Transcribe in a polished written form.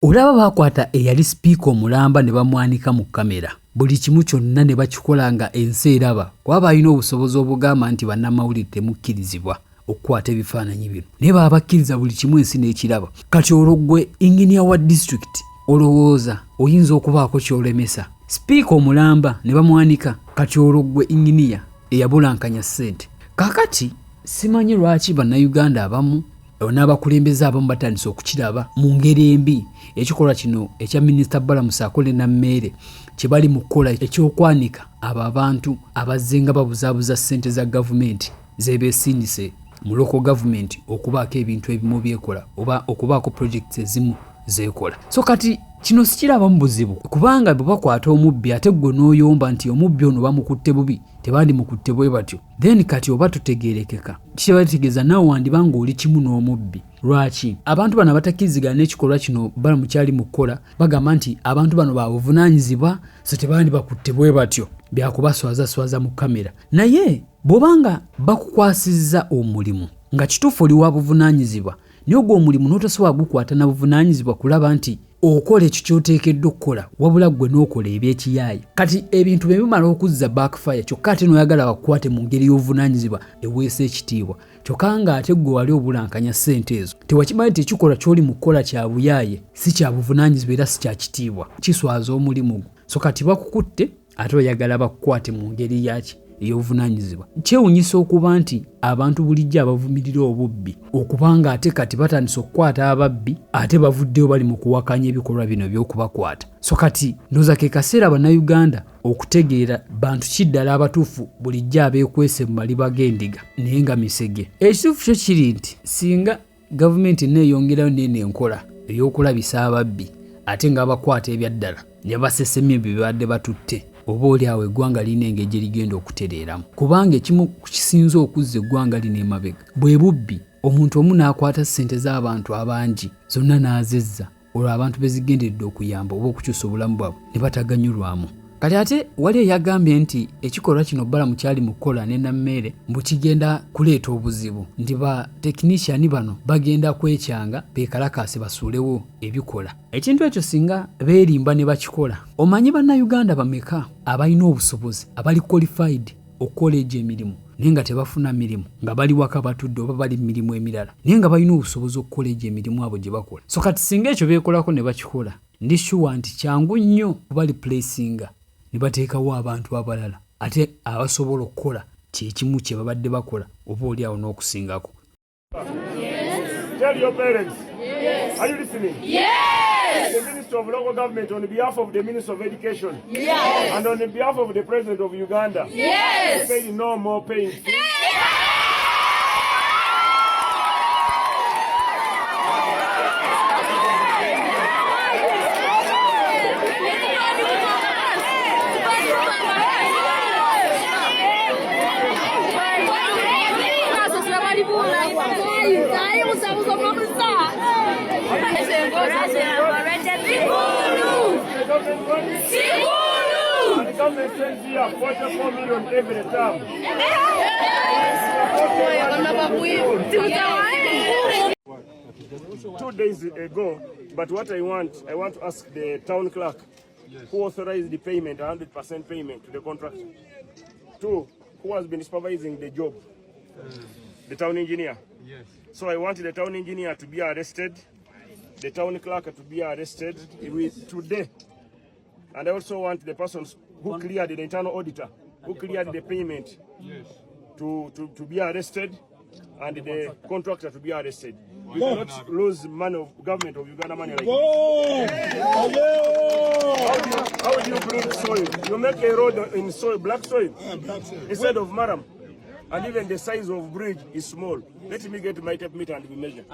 Olaba bakwata eyali sipiika omulamba ne bamwanika mu kamera. Buli kimu kyonna ne bakikola nga ensi eraba. Kuba balina obusobozi obugamba nti bannamawulire temukkirizibwa okukwata ebifaananyi bino. Naye baba bakkiriza buli kimu ensi n'ekiraba. Kati olwo ggwe inginiya wa disitulikiti olowooza oyinza okubaako kyolemesa. Sipiika omulamba ne bamwanika. Kati olwo ggwe inginiya eyabulankanya ssente. Kaakati simanyi lwaki bannayuganda abamu n'abakulembeze abamu batandise okukiraba mu ngeri embi ekikolwa kino ekya minisita Balamu ne Nameere kye bali mu kukola ekyokwanika abo abantu abazze nga babuzaabuza ssente za gavumenti zebeesindise mu local government okubaako ebintu ebimu byekola oba okubaako projects ezimu zeekola. So kati kino sikirabamu buzibu kubanga bwe bakwata omubbi ate gwe n'oyomba nti omubbi ono bamukutte bubi tebandi mukutte bwe batyo, then kati oba tutegeerekeka kikaba kitegeeza naawe wandibanga oli kimu n'omubbi. Lwaki abantu bano abatakkirizigana n'ekikolwa kino Balamu kyali mu kukola bagamba nti abantu bano babuvunaanyizibwa so tebandi bakutte bwe batyo byakubaswazaswaza mu kamera. Naye bw'obanga bakukwasizza omulimu nga kituufu oli wa buvunaanyizibwa naye ogwo omulimu n'otasobola gukwata na buvunaanyizibwa kulaba nti okola ekyo ky'oteekeddwa okukola wabula ggwe n'okola eby'ekiyaayi. Kati ebintu bye bimala okuzza backfire kyokka ate n'oyagala bakukwate mu ngeri y'obuvunaanyizibwa eweesa ekitiibwa kyokka nga ate ggwe wali obulankanya ssente ezo. Tewakimanyi nti ekikolwa ky'oli mu kukola kya buyaaye si kya buvunaanyizibwa era si kya kitiibwa, kiswaza omulimu gwo. So kati bakukutte ate oyagala bakukwate mu ngeri yaki ey'obuvunaanyizibwa. Kyewuunyisa okuba nti abantu bulijjo abavumirira obubbi okubanga ate kati batandise okukwata ababbi ate bavuddeyo bali mu kuwakanya ebikolwa bino by'okubakwata. So kati ndowooza ke kaseera bannayuganda okutegeera bantu kiddala abatuufu bulijjo abeekwese mu maliba g'endiga naye nga misege. Ekituufu kyo kiri nti singa gavumenti neeyongerayo n'eno enkola ey'okulabisa ababbi ate nga bakwata ebyaddala ne basesemya ebyo bibadde batutte oba oli awo eggwanga lirina engeri gye ligenda okutereeramu kubanga ekimu kisinze okuzza eggwanga lino emabega bwe bubbi. Omuntu omu n'akwata ssente z'abantu abangi zonna n'azezza olwo abantu bezigenderedde okuyamba oba okukyusa obulamu bwabwe ne bataganyulwamu. Kati ate wali eyagambye nti ekikolwa kino Balamu kyali mu kukola ne Nameere mbu kigenda kuleeta obuzibu nti ba tekinishiyani bano bagenda kwekyanga beekalakaase basuulewo ebikola. Ekintu ekyo singa beerimba ne bakikola, omanyi bannayuganda bameka abalina obusobozi abali qualified okukola egyo emirimu naye nga tebafuna mirimu nga bali waka batudde oba bali mu mirimu emirala naye nga balina obusobozi okukola egyo emirimu abo gye bakola. So kati singa ekyo beekolako ne bakikola ndi sure nti kyangu nnyo kubali placinga ne bateekawo abantu abalala ate abasobola okukola kyekimu kye babadde bakola oba oli awo n'okusingako. Tell your parents. Yes. Are you listening? Yes. The Minister of Local Government on behalf of the Minister of Education. Yes. And on behalf of the President of Uganda. Yes. Pay no more pain. The government sends here 44 million every term. 2 days ago, but what I want to ask the town clerk who authorized the payment, 100% payment to the contractor. 2, who has been supervising the job, the town engineer. Yes. So I want the town engineer to be arrested, the town clerk to be arrested today. And I also want the persons who cleared the internal auditor, who cleared the payment, to be arrested, and the contractor to be arrested. We cannot lose money of government of Uganda money like this. How do you build soil? You make a road in soil, black soil, instead of maram. And even the size of bridge is small. Let me get my tape meter and we measure.